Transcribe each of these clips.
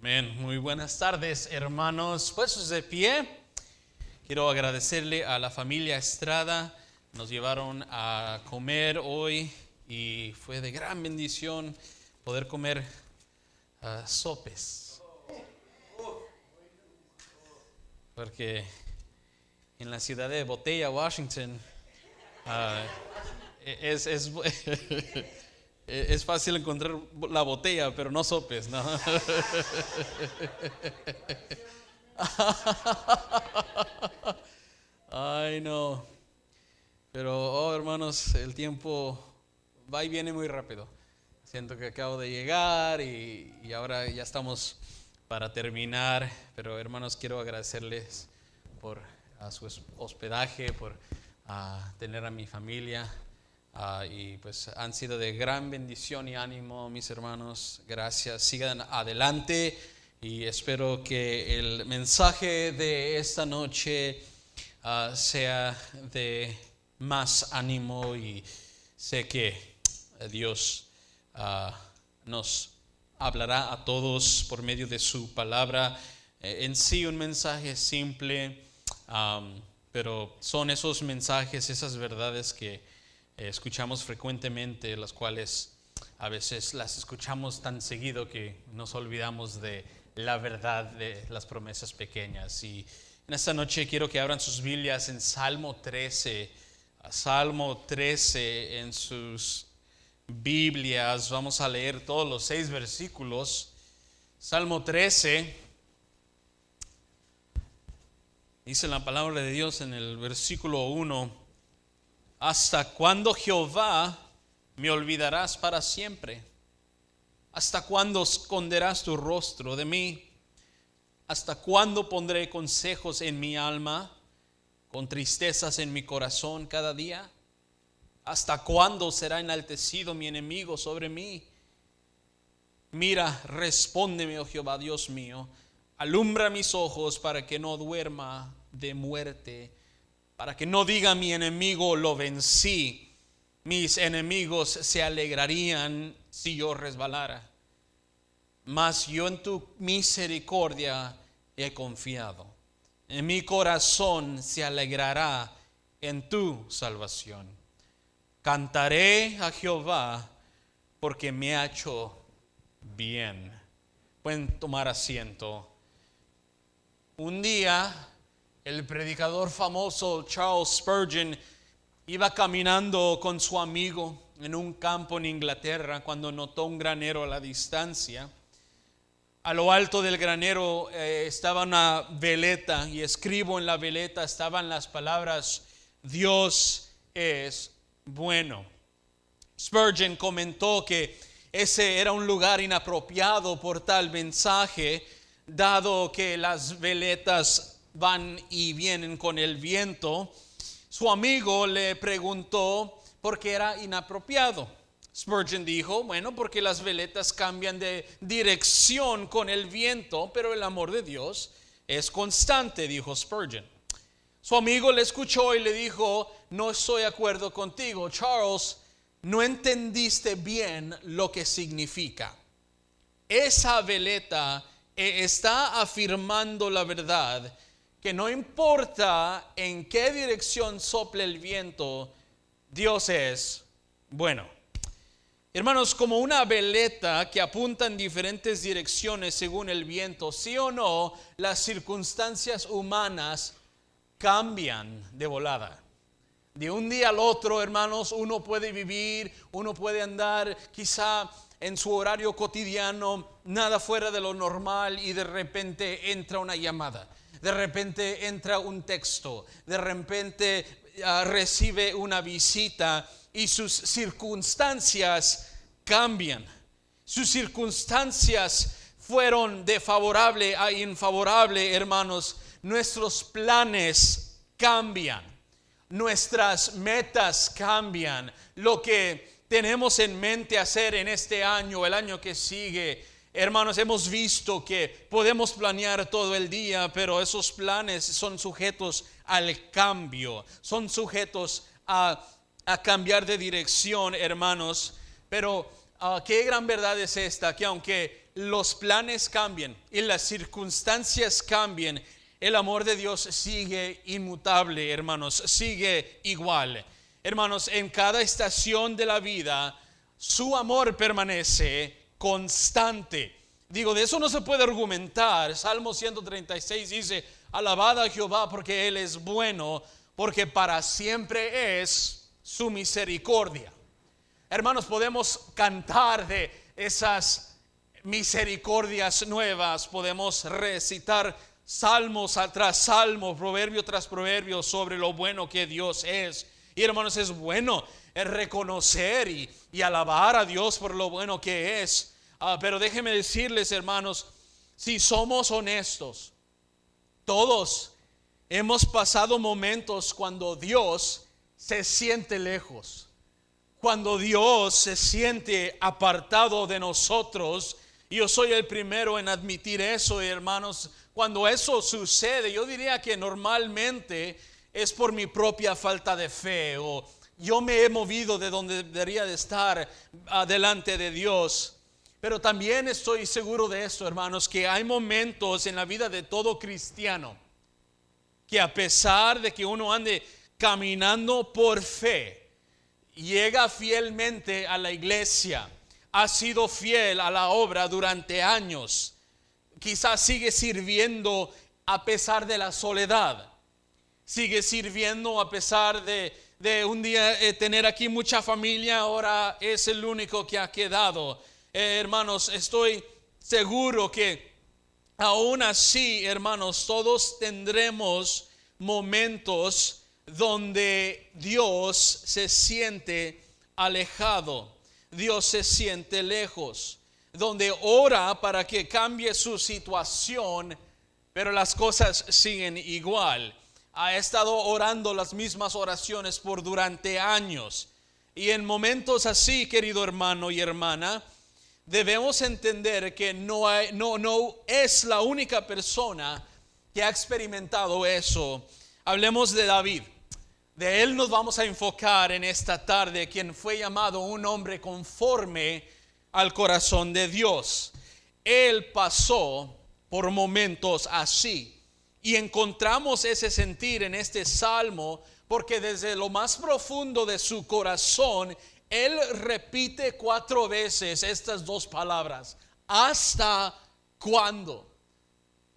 Amén. Muy buenas tardes, hermanos. Puestos de pie, quiero agradecerle a la familia Estrada. Nos llevaron a comer hoy y fue de gran bendición poder comer sopes. Porque en la ciudad de Botella, Washington, es es fácil encontrar la botella, pero no sopes, ¿no? Ay, no. Pero, hermanos, el tiempo va y viene muy rápido. Siento que acabo de llegar y ahora ya estamos para terminar. Pero, hermanos, quiero agradecerles por su hospedaje, por tener a mi familia. Y pues han sido de gran bendición y ánimo, mis hermanos. Gracias, sigan adelante y espero que el mensaje de esta noche sea de más ánimo, y sé que Dios nos hablará a todos por medio de su palabra. En sí un mensaje simple, pero son esos mensajes, esas verdades que escuchamos frecuentemente, las cuales a veces las escuchamos tan seguido que nos olvidamos de la verdad de las promesas pequeñas. Y en esta noche quiero que abran sus Biblias en Salmo 13. Salmo 13 en sus Biblias. Vamos a leer todos los 6 versículos. Salmo 13. Dice la palabra de Dios en el versículo 1: ¿Hasta cuándo, Jehová, me olvidarás para siempre? ¿Hasta cuándo esconderás tu rostro de mí? ¿Hasta cuándo pondré consejos en mi alma, con tristezas en mi corazón cada día? ¿Hasta cuándo será enaltecido mi enemigo sobre mí? Mira, respóndeme, oh Jehová, Dios mío. Alumbra mis ojos para que no duerma de muerte, para que no diga mi enemigo, lo vencí. Mis enemigos se alegrarían si yo resbalara. Mas yo en tu misericordia he confiado. En mi corazón se alegrará en tu salvación. Cantaré a Jehová porque me ha hecho bien. Pueden tomar asiento. Un día, el predicador famoso Charles Spurgeon iba caminando con su amigo en un campo en Inglaterra cuando notó un granero a la distancia. A lo alto del granero estaba una veleta, y escribo en la veleta estaban las palabras: Dios es bueno. Spurgeon comentó que ese era un lugar inapropiado por tal mensaje, dado que las veletas van y vienen con el viento. Su amigo le preguntó por qué era inapropiado. Spurgeon dijo: bueno, porque las veletas cambian de dirección con el viento, pero el amor de Dios es constante, dijo Spurgeon. Su amigo le escuchó y le dijo: no estoy de acuerdo contigo, Charles, no entendiste bien lo que significa. Esa veleta está afirmando la verdad, que no importa en qué dirección sople el viento, Dios es bueno. Hermanos, como una veleta que apunta en diferentes direcciones según el viento, sí o no, las circunstancias humanas cambian de volada. De un día al otro, hermanos, uno puede vivir, uno puede andar quizá en su horario cotidiano, nada fuera de lo normal, y de repente entra una llamada. De repente entra un texto, de repente recibe una visita y sus circunstancias cambian. Sus circunstancias fueron de favorable a infavorable, hermanos. Nuestros planes cambian, nuestras metas cambian, lo que tenemos en mente hacer en este año, el año que sigue. Hermanos, hemos visto que podemos planear todo el día, pero esos planes son sujetos al cambio, son sujetos a cambiar de dirección, hermanos. Pero qué gran verdad es esta, que aunque los planes cambien y las circunstancias cambien, el amor de Dios sigue inmutable, hermanos, sigue igual. Hermanos, en cada estación de la vida, su amor permanece constante. Digo, de eso no se puede argumentar. Salmo 136 dice: alabad a Jehová porque Él es bueno, porque para siempre es su misericordia. Hermanos, podemos cantar de esas misericordias nuevas, podemos recitar salmos tras salmo, proverbio tras proverbio sobre lo bueno que Dios es. Y hermanos, es bueno reconocer y alabar a Dios por lo bueno que es. Pero déjenme decirles, hermanos, si somos honestos, todos hemos pasado momentos cuando Dios se siente lejos, cuando Dios se siente apartado de nosotros. Y yo soy el primero en admitir eso, hermanos. Cuando eso sucede, yo diría que normalmente es por mi propia falta de fe, o yo me he movido de donde debería de estar delante de Dios. Pero también estoy seguro de esto, hermanos, que hay momentos en la vida de todo cristiano que, a pesar de que uno ande caminando por fe, llega fielmente a la iglesia, ha sido fiel a la obra durante años, quizás sigue sirviendo a pesar de la soledad, sigue sirviendo a pesar de un día tener aquí mucha familia, ahora es el único que ha quedado. Hermanos, estoy seguro que aún así, hermanos, todos tendremos momentos donde Dios se siente alejado, Dios se siente lejos, donde ora para que cambie su situación, pero las cosas siguen igual. Ha estado orando las mismas oraciones por durante años. Y en momentos así, querido hermano y hermana, debemos entender que no es la única persona que ha experimentado eso. Hablemos de David. De él nos vamos a enfocar en esta tarde, quien fue llamado un hombre conforme al corazón de Dios. Él pasó por momentos así. Y encontramos ese sentir en este salmo, porque desde lo más profundo de su corazón, él repite 4 veces estas 2 palabras: ¿hasta cuándo?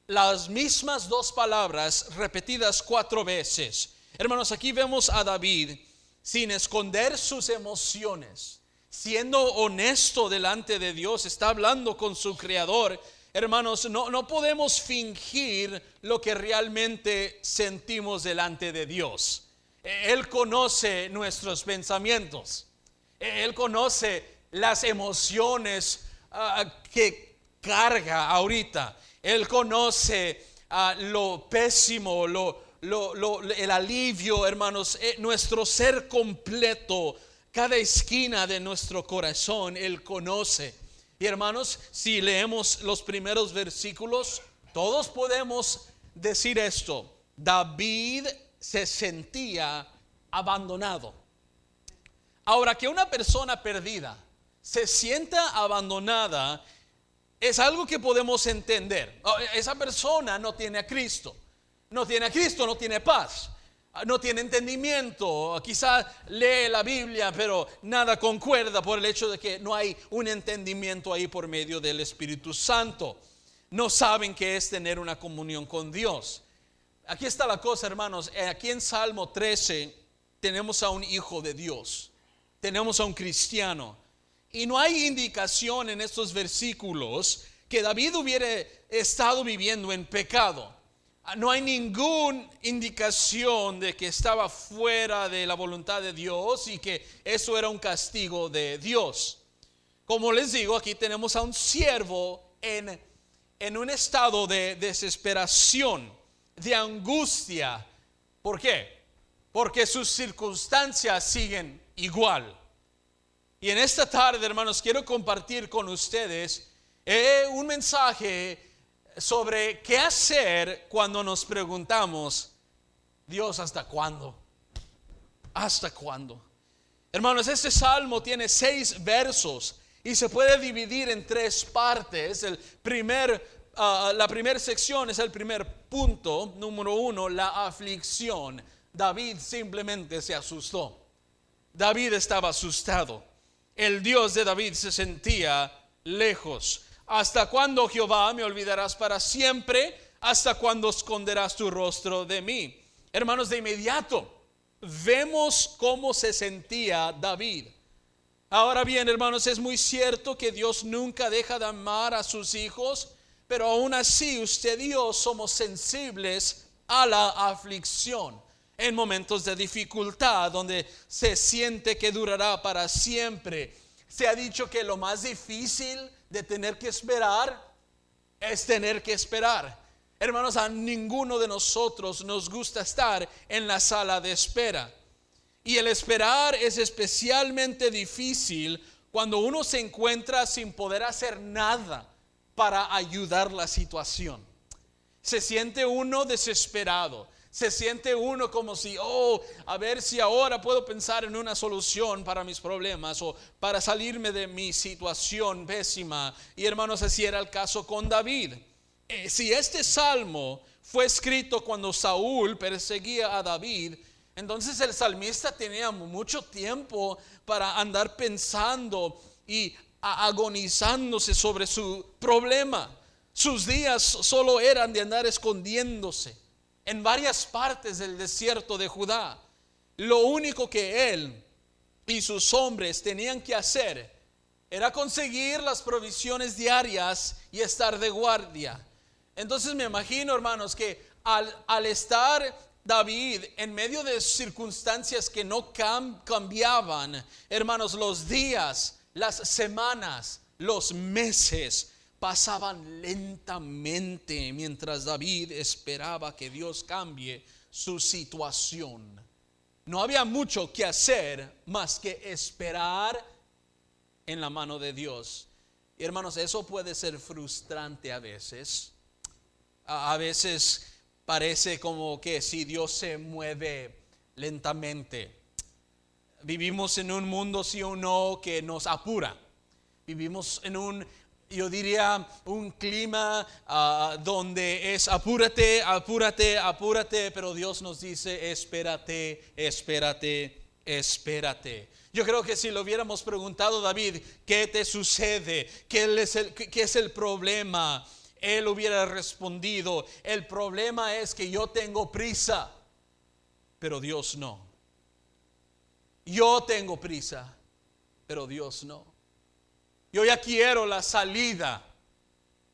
Las mismas 2 palabras repetidas 4 veces. Hermanos, aquí vemos a David sin esconder sus emociones, siendo honesto delante de Dios, está hablando con su Creador. Hermanos, no podemos fingir lo que realmente sentimos delante de Dios. Él conoce nuestros pensamientos. Él conoce las emociones que carga ahorita. Él conoce lo pésimo, el alivio, hermanos, nuestro ser completo, cada esquina de nuestro corazón, Él conoce. Y hermanos, si leemos los primeros versículos, todos podemos decir esto: David se sentía abandonado. Ahora, que una persona perdida se sienta abandonada es algo que podemos entender. Esa persona no tiene a Cristo. No tiene a Cristo, no tiene paz, no tiene entendimiento. Quizá lee la Biblia, pero nada concuerda por el hecho de que no hay un entendimiento ahí por medio del Espíritu Santo. No saben qué es tener una comunión con Dios. Aquí está la cosa, hermanos. Aquí en Salmo 13 tenemos a un hijo de Dios, tenemos a un cristiano, y no hay indicación en estos versículos que David hubiera estado viviendo en pecado. No hay ninguna indicación de que estaba fuera de la voluntad de Dios y que eso era un castigo de Dios. Como les digo, aquí tenemos a un siervo en un estado de desesperación, de angustia. ¿Por qué? Porque sus circunstancias siguen igual. Y en esta tarde, hermanos, quiero compartir con ustedes un mensaje sobre qué hacer cuando nos preguntamos: Dios, ¿hasta cuándo? ¿Hasta cuándo? Hermanos, este salmo tiene 6 versos Y se puede dividir en tres partes. La primera sección es el primer punto, número 1, la aflicción. David simplemente se asustó. David estaba asustado. El Dios de David se sentía lejos. ¿Hasta cuándo, Jehová, me olvidarás para siempre? ¿Hasta cuándo esconderás tu rostro de mí? Hermanos, de inmediato vemos cómo se sentía David. Ahora bien, hermanos, es muy cierto que Dios nunca deja de amar a sus hijos, pero aún así usted y yo somos sensibles a la aflicción en momentos de dificultad, donde se siente que durará para siempre. Se ha dicho que lo más difícil de tener que esperar es tener que esperar. Hermanos, a ninguno de nosotros nos gusta estar en la sala de espera. Y el esperar es especialmente difícil cuando uno se encuentra sin poder hacer nada para ayudar la situación. Se siente uno desesperado. Se siente uno como si, a ver si ahora puedo pensar en una solución para mis problemas o para salirme de mi situación pésima. Y hermanos, así era el caso con David. Si este salmo fue escrito cuando Saúl perseguía a David, entonces el salmista tenía mucho tiempo para andar pensando y agonizándose sobre su problema. Sus días solo eran de andar escondiéndose en varias partes del desierto de Judá. Lo único que él y sus hombres tenían que hacer era conseguir las provisiones diarias y estar de guardia. Entonces me imagino, hermanos, que al estar David en medio de circunstancias que no cambiaban, hermanos, los días, las semanas, los meses pasaban lentamente mientras David esperaba que Dios cambie su situación. No había mucho que hacer más que esperar en la mano de Dios. Y hermanos, eso puede ser frustrante a veces. A veces parece como que si Dios se mueve lentamente. Vivimos en un mundo, sí o no, que nos apura. Vivimos en un clima donde es apúrate, apúrate, apúrate, pero Dios nos dice espérate, espérate, espérate. Yo creo que si le hubiéramos preguntado a David, ¿qué te sucede? ¿Qué es el problema? Él hubiera respondido, el problema es que yo tengo prisa, pero Dios no. Yo tengo prisa, pero Dios no. Yo ya quiero la salida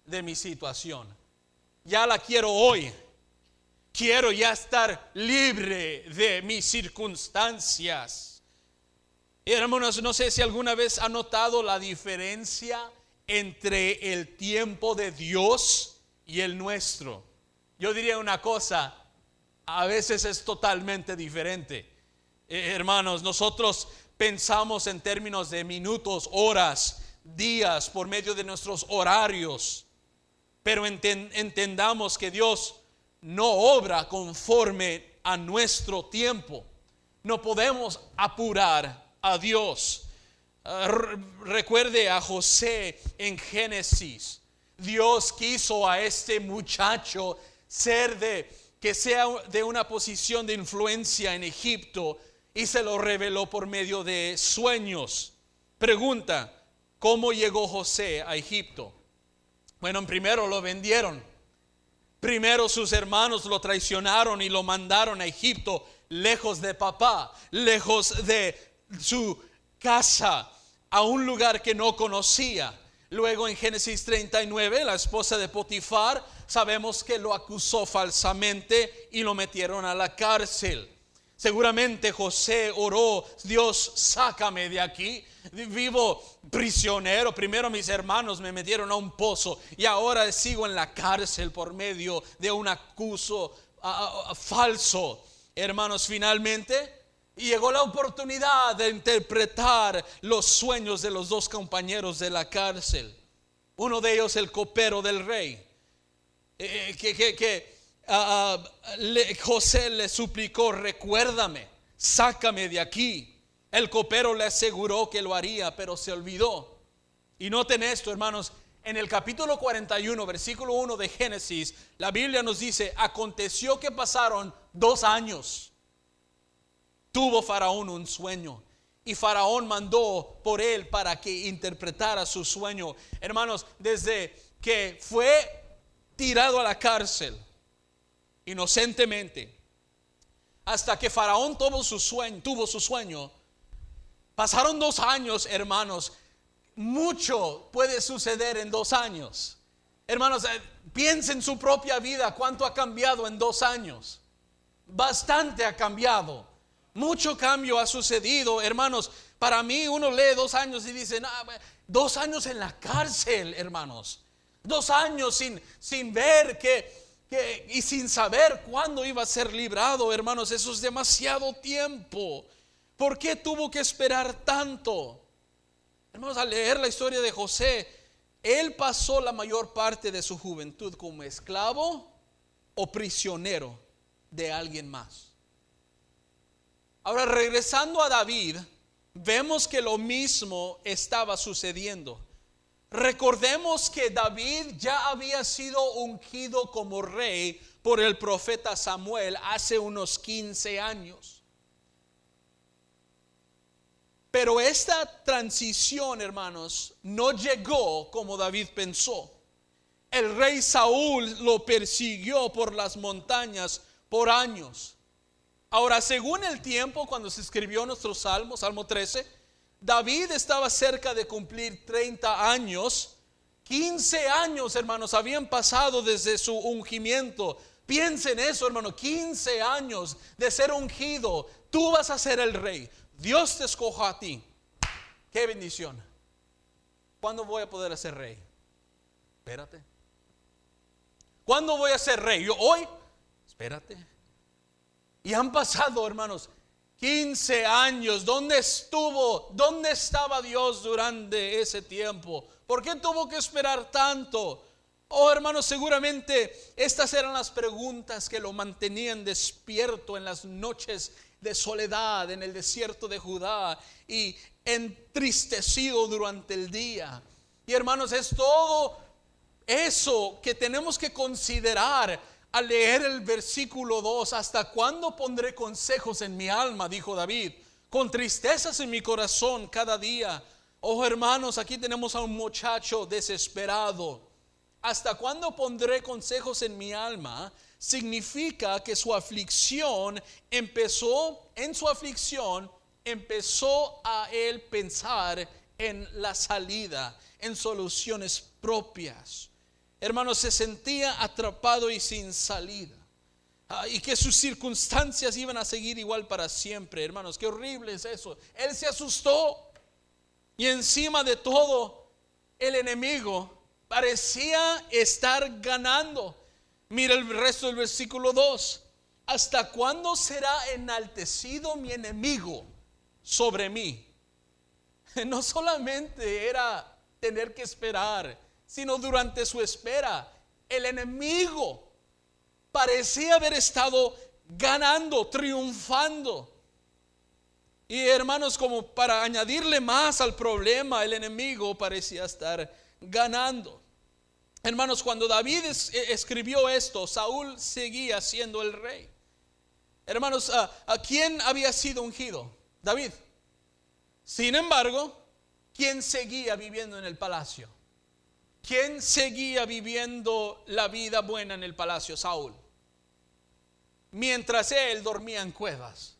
de mi situación. Ya la quiero hoy. Quiero ya estar libre de mis circunstancias. Y hermanos, no sé si alguna vez han notado la diferencia entre el tiempo de Dios y el nuestro. Yo diría una cosa, a veces es totalmente diferente. Hermanos, nosotros pensamos en términos de minutos, horas, días, por medio de nuestros horarios, pero entendamos que Dios no obra conforme a nuestro tiempo. No podemos apurar a Dios. Recuerde a José en Génesis. Dios quiso a este muchacho que sea de una posición de influencia en Egipto, y se lo reveló por medio de sueños. Pregunta, ¿cómo llegó José a Egipto? Bueno, primero lo vendieron. Primero sus hermanos lo traicionaron y lo mandaron a Egipto, lejos de papá, lejos de su casa, a un lugar que no conocía. Luego en Génesis 39, la esposa de Potifar, sabemos que lo acusó falsamente y lo metieron a la cárcel. Seguramente José oró, Dios, sácame de aquí, vivo prisionero. Primero mis hermanos me metieron a un pozo y ahora sigo en la cárcel por medio de un acuso falso. Hermanos, finalmente llegó la oportunidad de interpretar los sueños de los dos compañeros de la cárcel. Uno de ellos, el copero del rey, José le suplicó, recuérdame, sácame de aquí. El copero le aseguró que lo haría, pero se olvidó. Y noten esto, hermanos, en el capítulo 41, versículo 1 de Génesis, la Biblia nos dice: aconteció que pasaron 2 años. Tuvo Faraón un sueño, y Faraón mandó por él para que interpretara su sueño. Hermanos, desde que fue tirado a la cárcel inocentemente, hasta que Faraón tuvo su sueño, pasaron 2 años, hermanos. Mucho puede suceder en 2 años. Hermanos, piensen en su propia vida, cuánto ha cambiado en 2 años. Bastante ha cambiado. Mucho cambio ha sucedido, hermanos. Para mí, uno lee 2 años y dice: 2 años en la cárcel, hermanos. 2 años sin ver y sin saber cuándo iba a ser librado, hermanos. Eso es demasiado tiempo. ¿Por qué tuvo que esperar tanto? Hermanos, al leer la historia de José, él pasó la mayor parte de su juventud como esclavo o prisionero de alguien más. Ahora, regresando a David, vemos que lo mismo estaba sucediendo. Recordemos que David ya había sido ungido como rey por el profeta Samuel hace unos 15 años. Pero esta transición, hermanos, no llegó como David pensó. El rey Saúl lo persiguió por las montañas por años. Ahora, según el tiempo cuando se escribió nuestro Salmo 13, David estaba cerca de cumplir 30 años. 15 años, hermanos, habían pasado desde su ungimiento. Piensen eso, hermano, 15 años de ser ungido. Tú vas a ser el rey. Dios te escogió a ti. Qué bendición. ¿Cuándo voy a poder ser rey? Espérate. ¿Cuándo voy a ser rey? Yo hoy. Espérate. Y han pasado, hermanos, 15 años. ¿Dónde estuvo? ¿Dónde estaba Dios durante ese tiempo? ¿Por qué tuvo que esperar tanto? Oh, hermanos, seguramente estas eran las preguntas que lo mantenían despierto en las noches de soledad en el desierto de Judá y entristecido durante el día. Y hermanos, es todo eso que tenemos que considerar al leer el versículo 2. ¿Hasta cuándo pondré consejos en mi alma?, dijo David, con tristezas en mi corazón cada día. Oh, hermanos, aquí tenemos a un muchacho desesperado. ¿Hasta cuándo pondré consejos en mi alma? Significa que su aflicción empezó a él pensar en la salida, en soluciones propias. Hermanos, se sentía atrapado y sin salida, y que sus circunstancias iban a seguir igual para siempre. Hermanos, qué horrible es eso. Él se asustó, y encima de todo, el enemigo parecía estar ganando. Mira el resto del versículo 2. ¿Hasta cuándo será enaltecido mi enemigo sobre mí? No solamente era tener que esperar, sino durante su espera, el enemigo parecía haber estado ganando, triunfando. Y hermanos, como para añadirle más al problema, el enemigo parecía estar ganando. Hermanos, cuando David escribió esto, Saúl seguía siendo el rey. Hermanos, ¿a quién había sido ungido? David. Sin embargo, ¿quién seguía viviendo en el palacio? ¿Quién seguía viviendo la vida buena en el palacio? Saúl. Mientras él dormía en cuevas.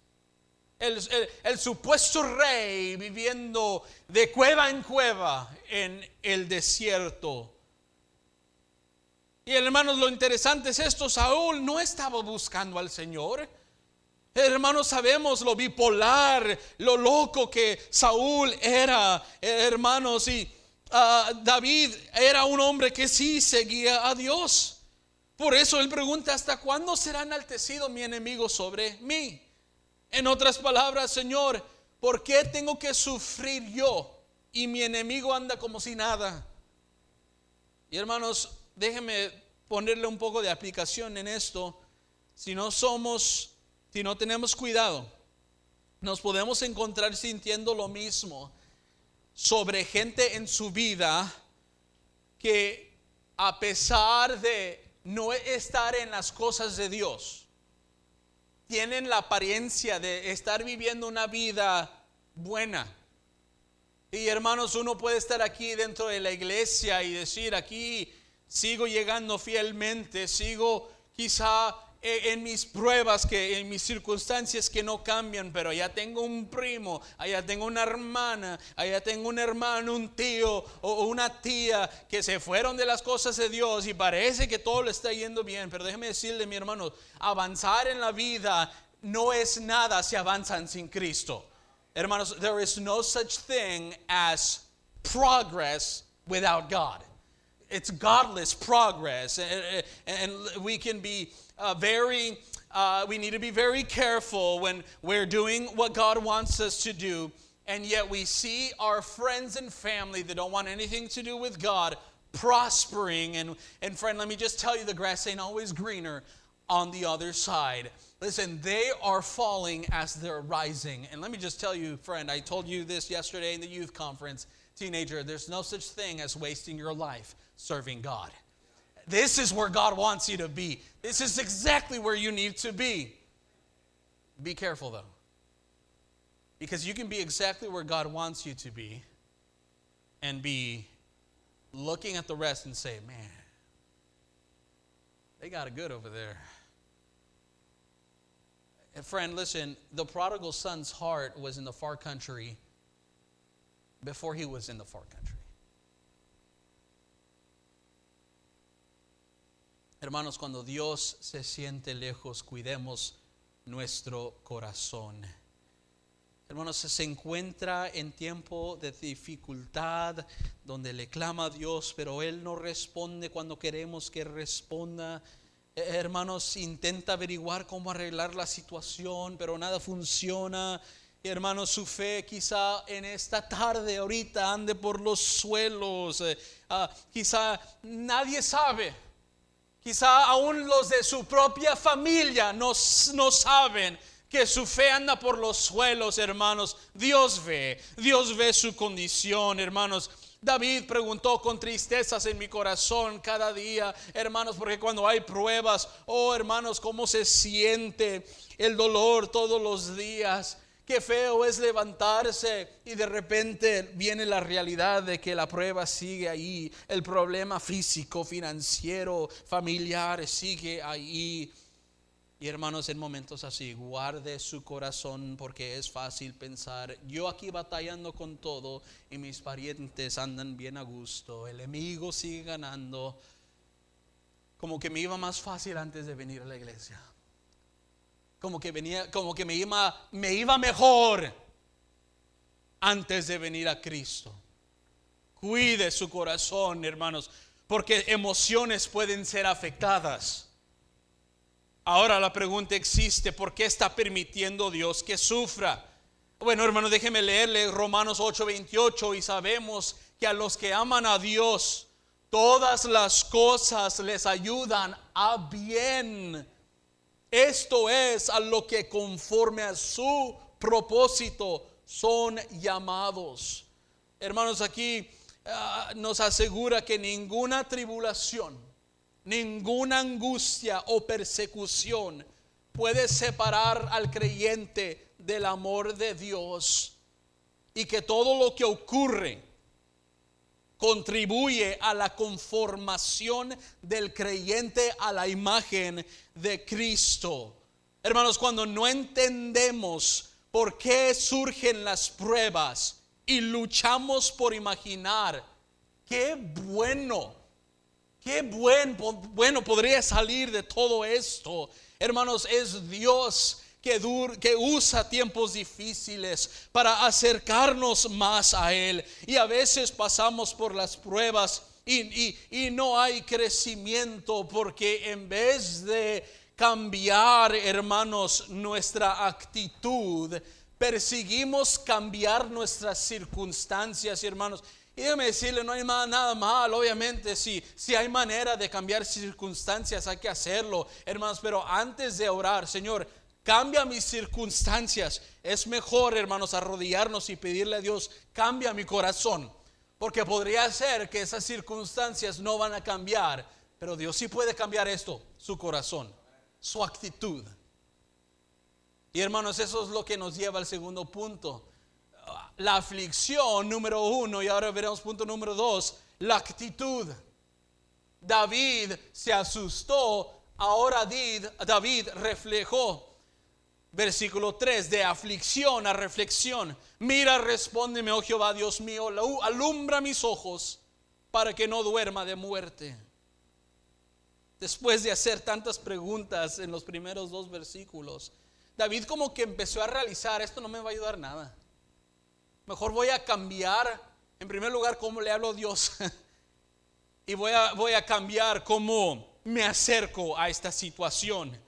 El supuesto rey viviendo de cueva en cueva en el desierto. Y hermanos, lo interesante es esto: Saúl no estaba buscando al Señor. Hermanos, sabemos lo bipolar, lo loco que Saúl era, hermanos, y David era un hombre que sí seguía a Dios. Por eso él pregunta: ¿hasta cuándo será enaltecido mi enemigo sobre mí? En otras palabras, Señor, ¿por qué tengo que sufrir yo y mi enemigo anda como si nada? Y hermanos, déjenme ponerle un poco de aplicación en esto. Si no tenemos cuidado, nos podemos encontrar sintiendo lo mismo. sobre gente en su vida que a pesar de no estar en las cosas de Dios, tienen la apariencia de estar viviendo una vida buena. Y hermanos, uno puede estar aquí dentro de la iglesia y decir, aquí sigo llegando fielmente, sigo quizá en mis pruebas, en mis circunstancias que no cambian, pero allá tengo un primo, allá tengo una hermana, allá tengo un hermano, un tío o una tía que se fueron de las cosas de Dios y parece que todo le está yendo bien. Pero déjeme decirle, mi hermano, avanzar en la vida no es nada si avanzan sin Cristo. Hermanos, there is no such thing as progress without God. It's godless progress, and we can be we need to be very careful when we're doing what God wants us to do, and yet we see our friends and family that don't want anything to do with God prospering, and friend, let me just tell you, the grass ain't always greener on the other side. Listen, they are falling as they're rising. And let me just tell you, friend, I told you this yesterday in the youth conference, teenager, there's no such thing as wasting your life serving God. This is where God wants you to be. This is exactly where you need to be. Be careful though, because you can be exactly where God wants you to be and be looking at the rest and say, man, they got it good over there. And friend, listen, the prodigal son's heart was in the far country before he was in the far country. Hermanos, cuando Dios se siente lejos, cuidemos nuestro corazón. Hermanos, se encuentra en tiempo de dificultad, donde le clama a Dios, pero Él no responde cuando queremos que responda. Hermanos, intenta averiguar cómo arreglar la situación, pero nada funciona. Hermanos, su fe quizá en esta tarde, ahorita, ande por los suelos. Quizá nadie sabe. Quizá aún los de su propia familia no saben que su fe anda por los suelos, hermanos. Dios ve su condición, hermanos. David preguntó con tristezas en mi corazón cada día, hermanos, porque cuando hay pruebas, oh hermanos, cómo se siente el dolor todos los días. Qué feo es levantarse y de repente viene la realidad de que la prueba sigue ahí, el problema físico, financiero, familiar sigue ahí. Y hermanos, en momentos así, guarde su corazón, porque es fácil pensar, yo aquí batallando con todo y mis parientes andan bien a gusto, el enemigo sigue ganando, como que me iba más fácil antes de venir a la iglesia, como que me iba mejor antes de venir a Cristo. Cuide su corazón, hermanos, porque emociones pueden ser afectadas. Ahora la pregunta existe: ¿por qué está permitiendo Dios que sufra? Bueno, hermano, déjeme leerle Romanos 8:28, y sabemos que a los que aman a Dios todas las cosas les ayudan a bien. Esto es, a lo que conforme a su propósito son llamados. Hermanos, aquí nos asegura que ninguna tribulación, ninguna angustia o persecución puede separar al creyente del amor de Dios, y que todo lo que ocurre contribuye a la conformación del creyente a la imagen de Cristo. Hermanos, cuando no entendemos por qué surgen las pruebas y luchamos por imaginar qué bueno podría salir de todo esto, hermanos, es Dios que usa tiempos difíciles para acercarnos más a Él. Y a veces pasamos por las pruebas y no hay crecimiento, porque en vez de cambiar, hermanos, nuestra actitud, perseguimos cambiar nuestras circunstancias, hermanos. Y déjeme decirle, no hay nada mal, obviamente, si hay manera de cambiar circunstancias, hay que hacerlo, hermanos. Pero antes de orar, Señor, cambia mis circunstancias. Es mejor, hermanos, arrodillarnos y pedirle a Dios, cambia mi corazón. Porque podría ser que esas circunstancias no van a cambiar, pero Dios sí puede cambiar esto, su corazón, su actitud. Y hermanos, eso es lo que nos lleva al segundo punto. La aflicción, número 1, y ahora veremos punto número 2, la actitud. David se asustó, ahora David reflejó. Versículo 3, de aflicción a reflexión. Mira, respóndeme, oh Jehová, Dios mío, alumbra mis ojos para que no duerma de muerte. Después de hacer tantas preguntas en los primeros 2 versículos, David como que empezó a realizar, esto no me va a ayudar nada. Mejor voy a cambiar, en primer lugar, cómo le hablo a Dios. Y voy a cambiar cómo me acerco a esta situación.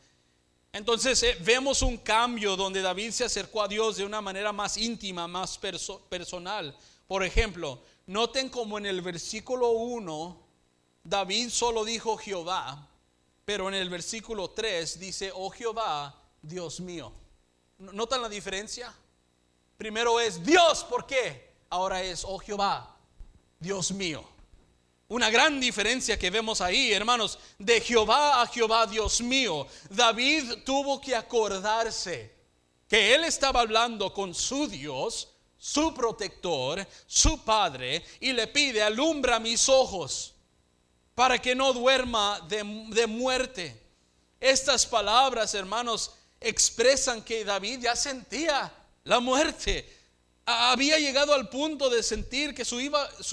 Entonces vemos un cambio donde David se acercó a Dios de una manera más íntima, más personal. Por ejemplo, noten como en el versículo 1 David solo dijo Jehová, pero en el versículo 3 dice, oh Jehová, Dios mío. ¿Notan la diferencia? Primero es Dios, ¿por qué? Ahora es, oh Jehová, Dios mío. Una gran diferencia que vemos ahí, hermanos, de Jehová a Jehová, Dios mío. David tuvo que acordarse que él estaba hablando con su Dios, su protector, su Padre, y le pide, alumbra mis ojos para que no duerma de muerte. Estas palabras, hermanos, expresan que David ya sentía la muerte. Había llegado al punto de sentir que su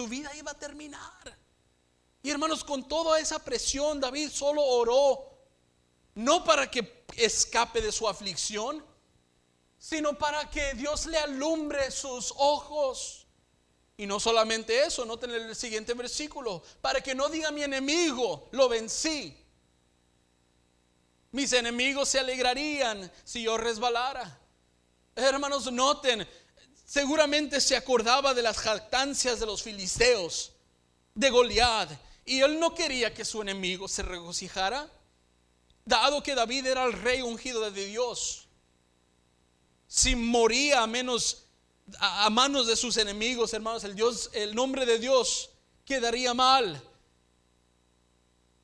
vida iba a terminar. Y hermanos, con toda esa presión, David solo oró, no para que escape de su aflicción, sino para que Dios le alumbre sus ojos. Y no solamente eso, noten el siguiente versículo, para que no diga mi enemigo, lo vencí. Mis enemigos se alegrarían si yo resbalara. Hermanos, noten, seguramente se acordaba de las jactancias de los filisteos, de Goliat. Y él no quería que su enemigo se regocijara, dado que David era el rey ungido de Dios. Si moría a manos de sus enemigos, hermanos, el nombre de Dios quedaría mal.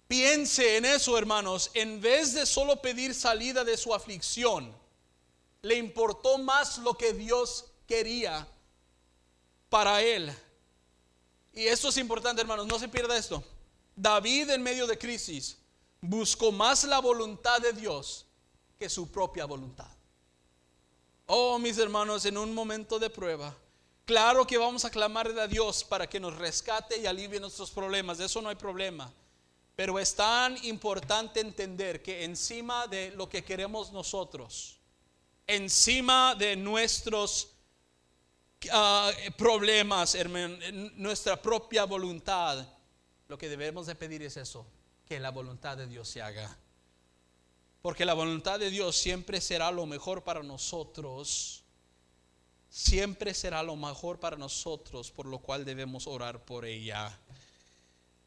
Piense en eso, hermanos. En vez de solo pedir salida de su aflicción, le importó más lo que Dios quería para él. Y esto es importante, hermanos, no se pierda esto. David, en medio de crisis, buscó más la voluntad de Dios que su propia voluntad. Oh, mis hermanos, en un momento de prueba, claro que vamos a clamarle a Dios para que nos rescate y alivie nuestros problemas. De eso no hay problema. Pero es tan importante entender que encima de lo que queremos nosotros, encima de nuestros problemas, nuestra propia voluntad, lo que debemos de pedir es eso, que la voluntad de Dios se haga. Porque la voluntad de Dios siempre será lo mejor para nosotros. Siempre será lo mejor para nosotros, por lo cual debemos orar por ella.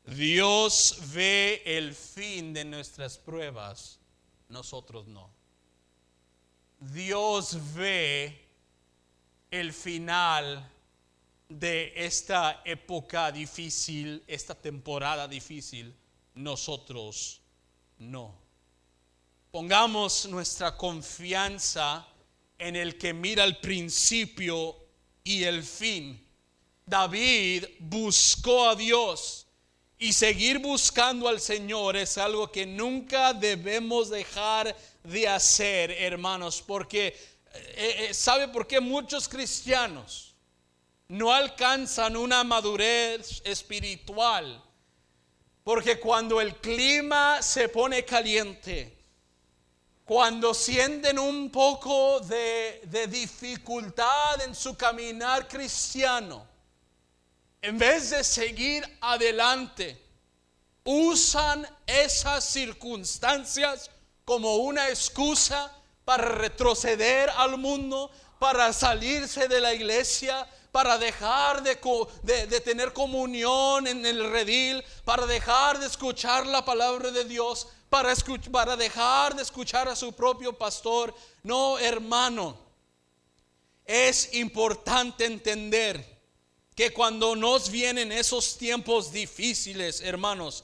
Dios ve el fin de nuestras pruebas, nosotros no. Dios ve el final de esta época difícil, esta temporada difícil, nosotros no. Pongamos nuestra confianza en el que mira el principio y el fin. David buscó a Dios, y seguir buscando al Señor es algo que nunca debemos dejar de hacer, hermanos, porque ¿sabe por qué muchos cristianos no alcanzan una madurez espiritual? Porque cuando el clima se pone caliente, cuando sienten un poco de dificultad en su caminar cristiano, en vez de seguir adelante, usan esas circunstancias como una excusa para retroceder al mundo, para salirse de la iglesia, para dejar de tener comunión en el redil, para dejar de escuchar la palabra de Dios, para dejar de escuchar a su propio pastor. No, hermano, es importante entender que cuando nos vienen esos tiempos difíciles, hermanos,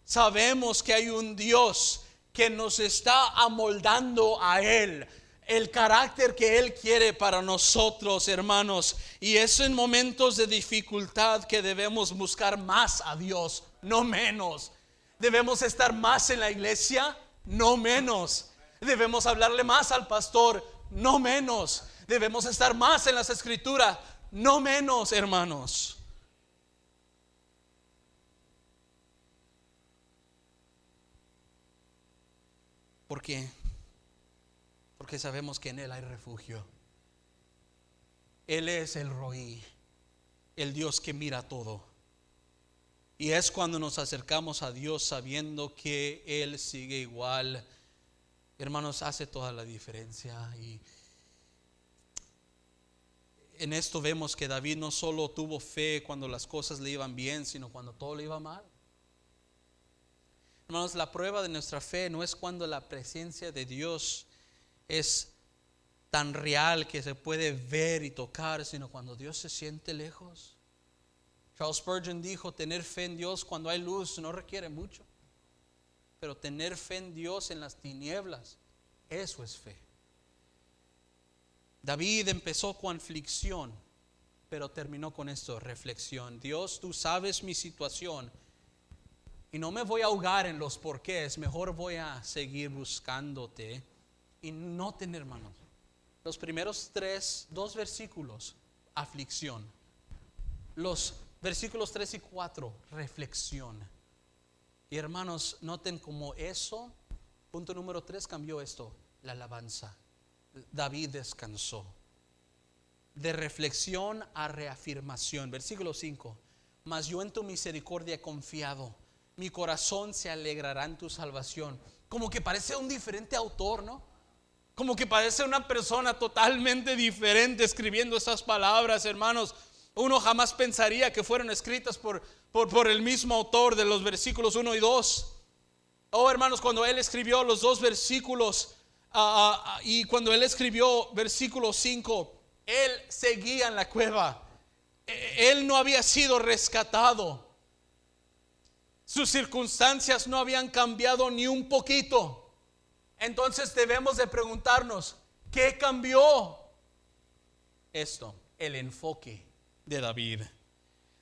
sabemos que hay un Dios que nos está amoldando a Él, el carácter que Él quiere para nosotros, hermanos. Y es en momentos de dificultad que debemos buscar más a Dios, no menos. Debemos estar más en la iglesia, no menos. Debemos hablarle más al pastor, no menos. Debemos estar más en las escrituras, no menos, hermanos. ¿Por qué? Porque sabemos que en Él hay refugio. Él es el Roí, el Dios que mira todo. Y es cuando nos acercamos a Dios sabiendo que Él sigue igual. Hermanos, hace toda la diferencia. Y en esto vemos que David no solo tuvo fe cuando las cosas le iban bien, sino cuando todo le iba mal. Hermanos, la prueba de nuestra fe no es cuando la presencia de Dios es tan real que se puede ver y tocar, sino cuando Dios se siente lejos. Charles Spurgeon dijo: tener fe en Dios cuando hay luz no requiere mucho, pero tener fe en Dios en las tinieblas, eso es fe. David empezó con aflicción, pero terminó con esto: reflexión. Dios, tú sabes mi situación y no me voy a ahogar en los porqués. Mejor voy a seguir buscándote. Y noten, hermanos, los primeros dos versículos, aflicción. Los versículos 3 y 4, reflexión. Y hermanos, noten cómo eso, punto número 3, cambió esto: la alabanza. David descansó. De reflexión a reafirmación. Versículo 5: mas yo en tu misericordia he confiado, mi corazón se alegrará en tu salvación. Como que parece un diferente autor, ¿no? Como que parece una persona totalmente diferente escribiendo esas palabras, hermanos. Uno jamás pensaría que fueron escritas por el mismo autor de los versículos 1 y 2. Oh, hermanos, cuando él escribió los dos versículos y cuando él escribió versículo 5, él seguía en la cueva. Él no había sido rescatado. Sus circunstancias no habían cambiado ni un poquito. Entonces debemos de preguntarnos: ¿qué cambió? Esto, el enfoque de David.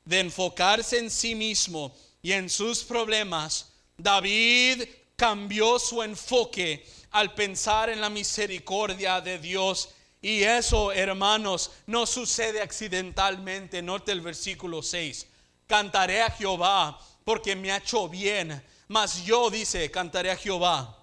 De enfocarse en sí mismo y en sus problemas, David cambió su enfoque al pensar en la misericordia de Dios. Y eso, hermanos, no sucede accidentalmente. Note el versículo 6: cantaré a Jehová porque me ha hecho bien. Mas yo, dice, cantaré a Jehová.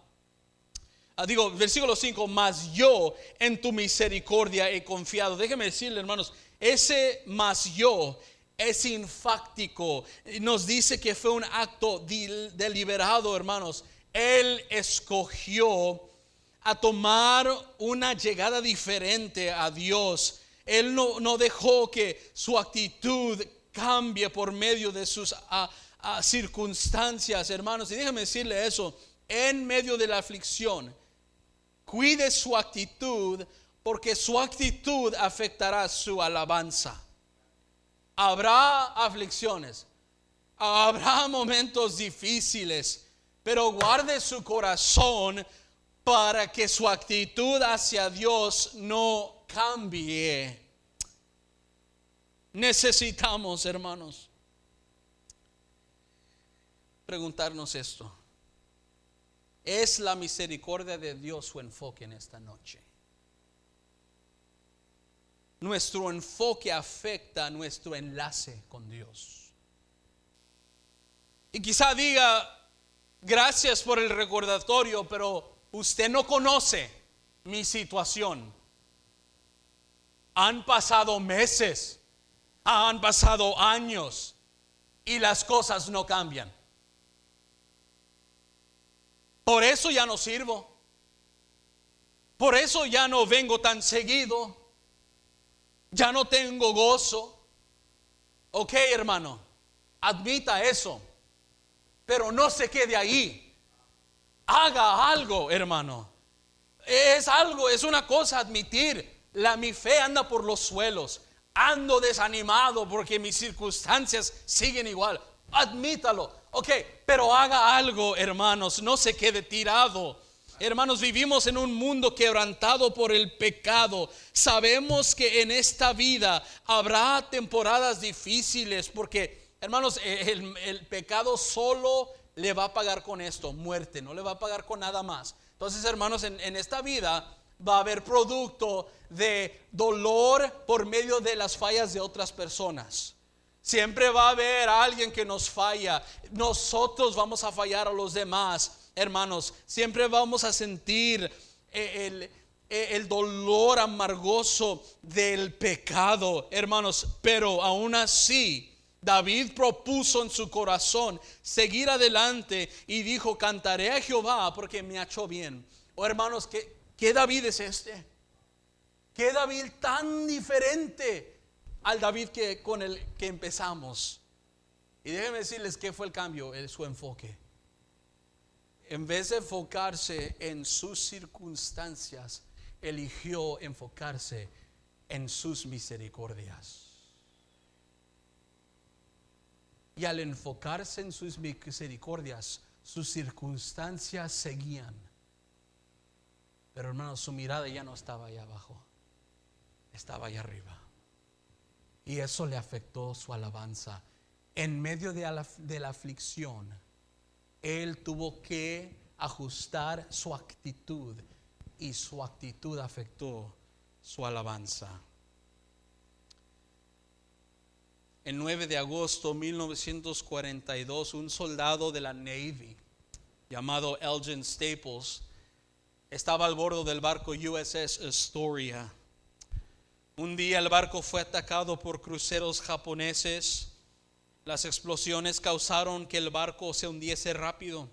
Versículo 5: mas yo en tu misericordia he confiado. Déjeme decirle, hermanos, ese mas yo es enfático. Nos dice que fue un acto deliberado, hermanos. Él escogió a tomar una llegada diferente a Dios. Él no dejó que su actitud cambie por medio de sus circunstancias, hermanos. Y déjame decirle eso: en medio de la aflicción, cuide su actitud, porque su actitud afectará su alabanza. Habrá aflicciones, habrá momentos difíciles, pero guarde su corazón para que su actitud hacia Dios no cambie. Necesitamos, hermanos, preguntarnos esto: ¿es la misericordia de Dios su enfoque en esta noche? Nuestro enfoque afecta nuestro enlace con Dios. Y quizá diga: gracias por el recordatorio, pero usted no conoce mi situación. Han pasado meses, han pasado años y las cosas no cambian. Por eso ya no sirvo. Por eso ya no vengo tan seguido. Ya no tengo gozo. Ok, hermano, admita eso, pero no se quede ahí. haga algo, hermano. Es algo, es una cosa admitir, mi fe anda por los suelos, ando desanimado porque mis circunstancias siguen igual. Admítalo, ok, pero haga algo, hermanos, no se quede tirado. Hermanos, vivimos en un mundo quebrantado por el pecado. Sabemos que en esta vida habrá temporadas difíciles porque, hermanos, el pecado solo le va a pagar con esto, muerte, no le va a pagar con nada más. Entonces, hermanos, en esta vida va a haber producto de dolor por medio de las fallas de otras personas. Siempre va a haber alguien que nos falla. Nosotros vamos a fallar a los demás, hermanos. Siempre vamos a sentir el dolor amargoso del pecado, hermanos. Pero aún así, David propuso en su corazón seguir adelante y dijo: cantaré a Jehová porque me ha hecho bien. Oh, hermanos, ¿qué David es este? ¿Qué David tan diferente al David con el que empezamos? Y déjenme decirles qué fue el cambio, su enfoque. En vez de enfocarse en sus circunstancias, eligió enfocarse en sus misericordias. Y al enfocarse en sus misericordias, sus circunstancias seguían. Pero, hermanos, su mirada ya no estaba allá abajo, estaba allá arriba. Y eso le afectó su alabanza. En medio de la aflicción, él tuvo que ajustar su actitud, y su actitud afectó su alabanza. El 9 de agosto de 1942, un soldado de la Navy llamado Elgin Staples estaba al bordo del barco USS Astoria. Un día el barco fue atacado por cruceros japoneses. Las explosiones causaron que el barco se hundiese rápido.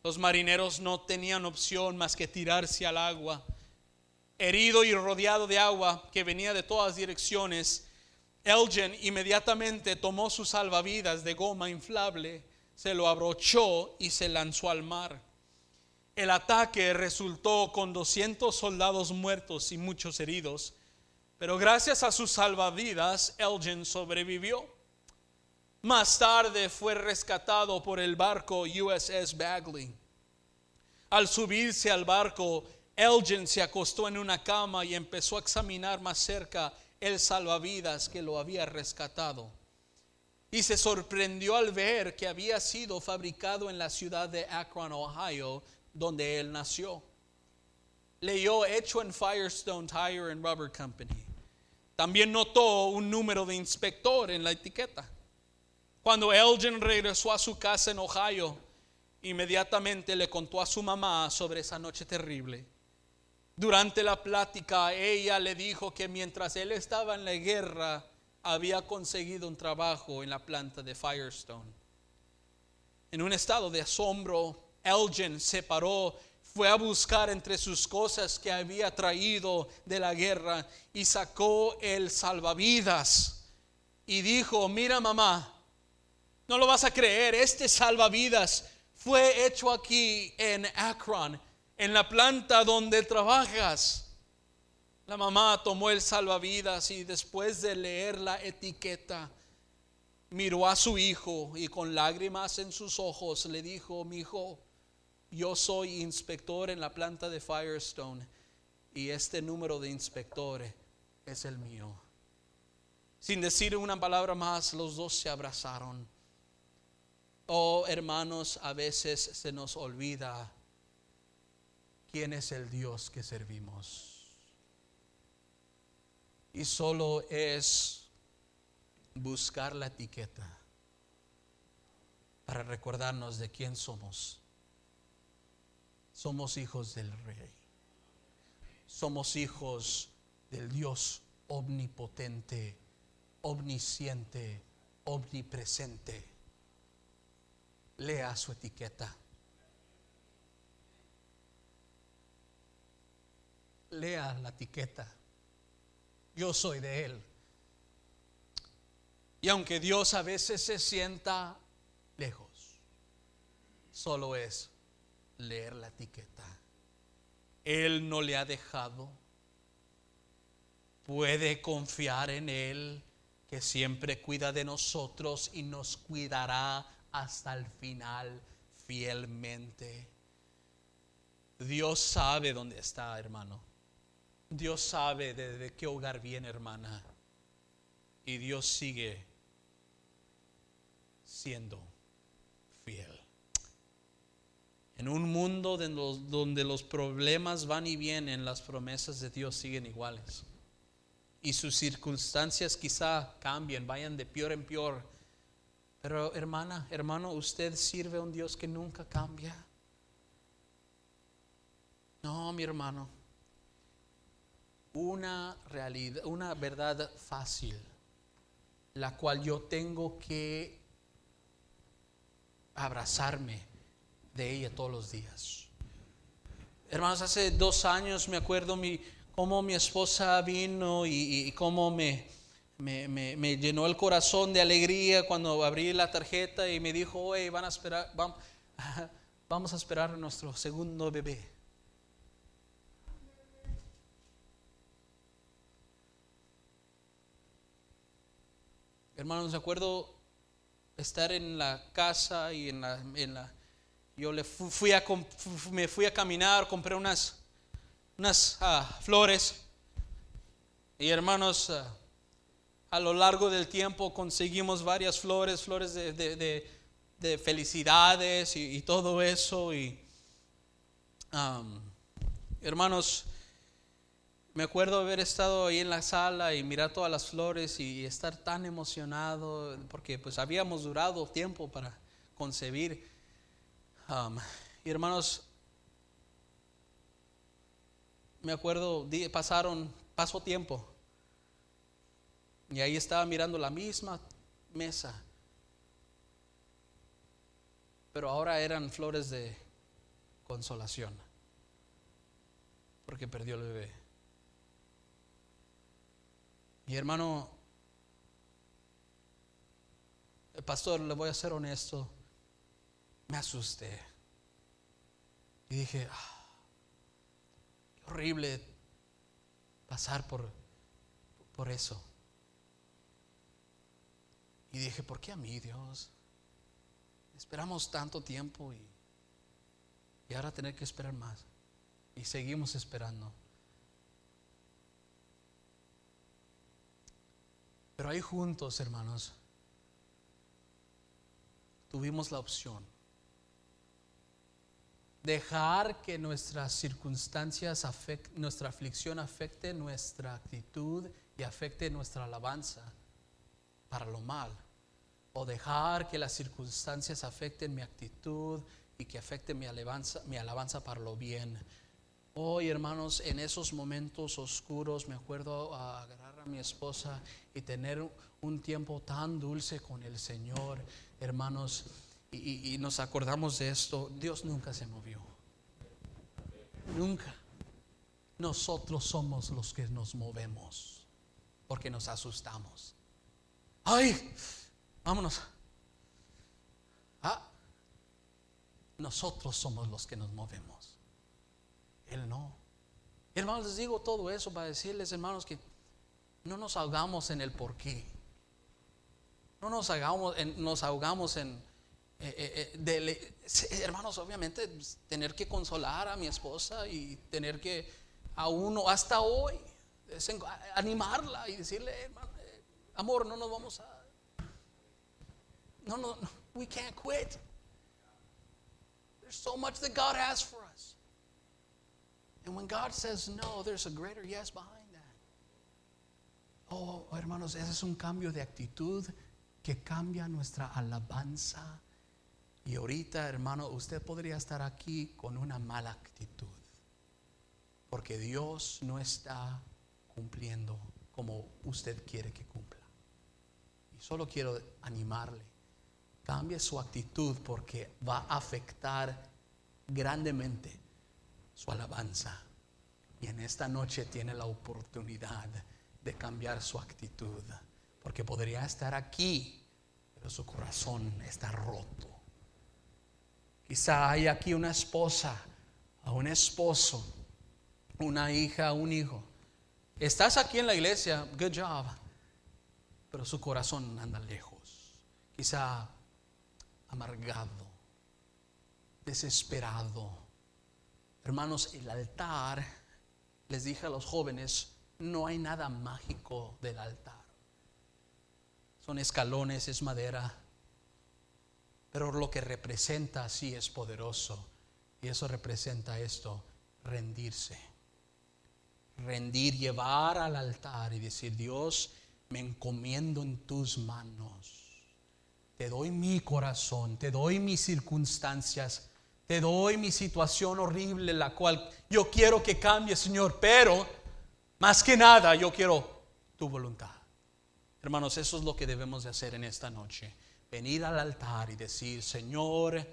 Los marineros no tenían opción más que tirarse al agua. Herido y rodeado de agua que venía de todas direcciones, Elgin inmediatamente tomó su salvavidas de goma inflable, se lo abrochó y se lanzó al mar. El ataque resultó con 200 soldados muertos y muchos heridos, pero gracias a sus salvavidas, Elgin sobrevivió. Más tarde fue rescatado por el barco USS Bagley. Al subirse al barco, Elgin se acostó en una cama y empezó a examinar más cerca el salvavidas que lo había rescatado. Y se sorprendió al ver que había sido fabricado en la ciudad de Akron, Ohio, donde él nació. Leyó hecho en Firestone Tire and Rubber Company. También notó un número de inspector en la etiqueta. Cuando Elgin regresó a su casa en Ohio, inmediatamente le contó a su mamá sobre esa noche terrible. Durante la plática, ella le dijo que mientras él estaba en la guerra, había conseguido un trabajo en la planta de Firestone. En un estado de asombro, Elgin se paró, fue a buscar entre sus cosas que había traído de la guerra y sacó el salvavidas y dijo: mira, mamá, no lo vas a creer, este salvavidas fue hecho aquí en Akron, en la planta donde trabajas. La mamá tomó el salvavidas y después de leer la etiqueta, miró a su hijo y con lágrimas en sus ojos le dijo: mi hijo, yo soy inspector en la planta de Firestone y este número de inspector es el mío. Sin decir una palabra más, los dos se abrazaron. Oh, hermanos, a veces se nos olvida quién es el Dios que servimos. Y solo es buscar la etiqueta para recordarnos de quién somos. Somos hijos del Rey. Somos hijos del Dios omnipotente, omnisciente, omnipresente. Lea su etiqueta. Lea la etiqueta. Yo soy de Él. Y aunque Dios a veces se sienta lejos, solo es leer la etiqueta. Él no le ha dejado. Puede confiar en Él, que siempre cuida de nosotros y nos cuidará hasta el final fielmente. Dios sabe dónde está, hermano. Dios sabe de qué hogar viene, hermana. Y Dios sigue siendo fiel. En un mundo donde los problemas van y vienen, las promesas de Dios siguen iguales. Y sus circunstancias quizá cambien, vayan de peor en peor. Pero hermana, hermano, usted sirve a un Dios que nunca cambia. No, mi hermano. Una realidad, una verdad fácil, la cual yo tengo que abrazarme de ella todos los días. Hermanos, hace 2 años me acuerdo cómo mi esposa vino y cómo me llenó el corazón de alegría cuando abrí la tarjeta y me dijo: oye, van a esperar, vamos a esperar a nuestro segundo bebé. Hermanos, me acuerdo estar en la casa y yo me fui a caminar, compré unas flores. Y hermanos, a lo largo del tiempo conseguimos varias flores de felicidades y todo eso. Y hermanos, me acuerdo haber estado ahí en la sala y mirar todas las flores y estar tan emocionado, porque pues habíamos durado tiempo para concebir. Y hermanos, me acuerdo, pasó tiempo y ahí estaba mirando la misma mesa, pero ahora eran flores de consolación porque perdió el bebé. Y hermano, pastor, le voy a ser honesto, me asusté y dije: qué horrible pasar por eso. Y dije: ¿por qué a mí, Dios? Esperamos tanto tiempo y ahora tener que esperar más. Y seguimos esperando. Pero ahí juntos, hermanos, tuvimos la opción: dejar que nuestras circunstancias nuestra aflicción afecte nuestra actitud y afecte nuestra alabanza para lo mal, o dejar que las circunstancias afecten mi actitud y que afecte mi alabanza para lo bien. Hoy, hermanos, en esos momentos oscuros me acuerdo agarrar a mi esposa y tener un tiempo tan dulce con el Señor, hermanos, y nos acordamos de esto. Dios nunca se movió, nunca. Nosotros somos los que nos movemos porque nos asustamos. Ay, vámonos. Nosotros somos los que nos movemos, Él no. Hermanos, les digo todo eso para decirles, hermanos, que no nos ahogamos en el porqué. No nos ahogamos hermanos, obviamente tener que consolar a mi esposa y tener que a uno hasta hoy animarla y decirle: amor, no nos vamos a no, we can't quit. There's so much that God has for us. And when God says no, there's a greater yes behind that. Oh, hermanos, ese es un cambio de actitud que cambia nuestra alabanza. Y ahorita, hermano, usted podría estar aquí con una mala actitud porque Dios no está cumpliendo como usted quiere que cumpla. Y solo quiero animarle: cambie su actitud porque va a afectar grandemente su alabanza. Y en esta noche tiene la oportunidad de cambiar su actitud, porque podría estar aquí, pero su corazón está roto. Quizá hay aquí una esposa, a un esposo, una hija, un hijo. Estás aquí en la iglesia, good job, pero su corazón anda lejos. Quizá amargado, desesperado. Hermanos, el altar, les dije a los jóvenes, no hay nada mágico del altar. Son escalones, es madera, pero lo que representa sí es poderoso. Y eso representa esto, rendirse. Rendir, llevar al altar y decir: Dios, me encomiendo en tus manos. Te doy mi corazón, te doy mis circunstancias, te doy mi situación horrible, la cual yo quiero que cambie, Señor, pero más que nada yo quiero tu voluntad. Hermanos, eso es lo que debemos de hacer en esta noche. Venir al altar y decir: Señor,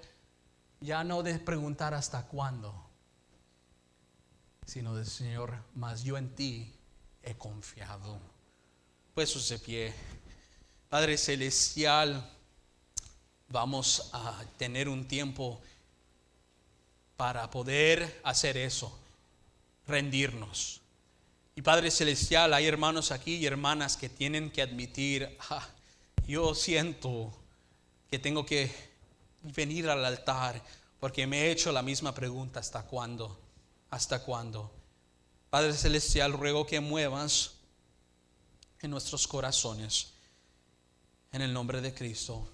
ya no de preguntar hasta cuándo, sino de: Señor, mas yo en ti he confiado. Puestos de pie. Padre celestial, vamos a tener un tiempo para poder hacer eso, rendirnos. Y Padre celestial, hay hermanos aquí y hermanas que tienen que admitir: yo siento que tengo que venir al altar, porque me he hecho la misma pregunta: ¿hasta cuándo? ¿Hasta cuándo? Padre celestial, ruego que muevas en nuestros corazones, en el nombre de Cristo.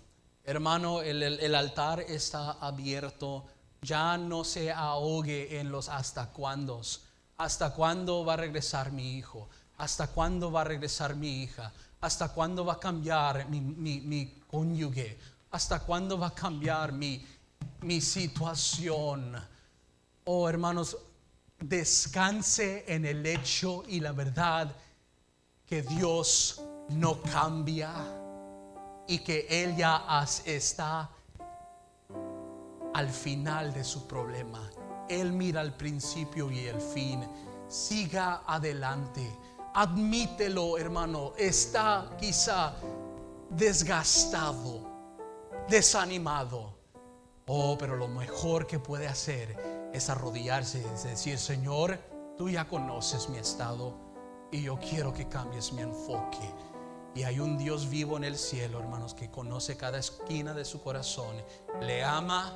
Hermano, el altar está abierto. Ya no se ahogue en los hasta cuándo. ¿Hasta cuándo va a regresar mi hijo? ¿Hasta cuándo va a regresar mi hija? ¿Hasta cuándo va a cambiar mi cónyuge? ¿Hasta cuándo va a cambiar mi situación? Oh, hermanos, descanse en el hecho y la verdad que Dios no cambia y que Él ya está al final de su problema. Él mira el principio y el fin. Siga adelante. Admítelo, hermano. Está quizá desgastado, desanimado. Oh, pero lo mejor que puede hacer es arrodillarse y decir: Señor, tú ya conoces mi estado y yo quiero que cambies mi enfoque. Y hay un Dios vivo en el cielo, hermanos, que conoce cada esquina de su corazón. Le ama,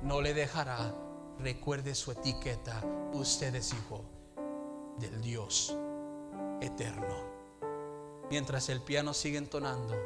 no le dejará. Recuerde su etiqueta: usted es hijo del Dios eterno. Mientras el piano sigue entonando,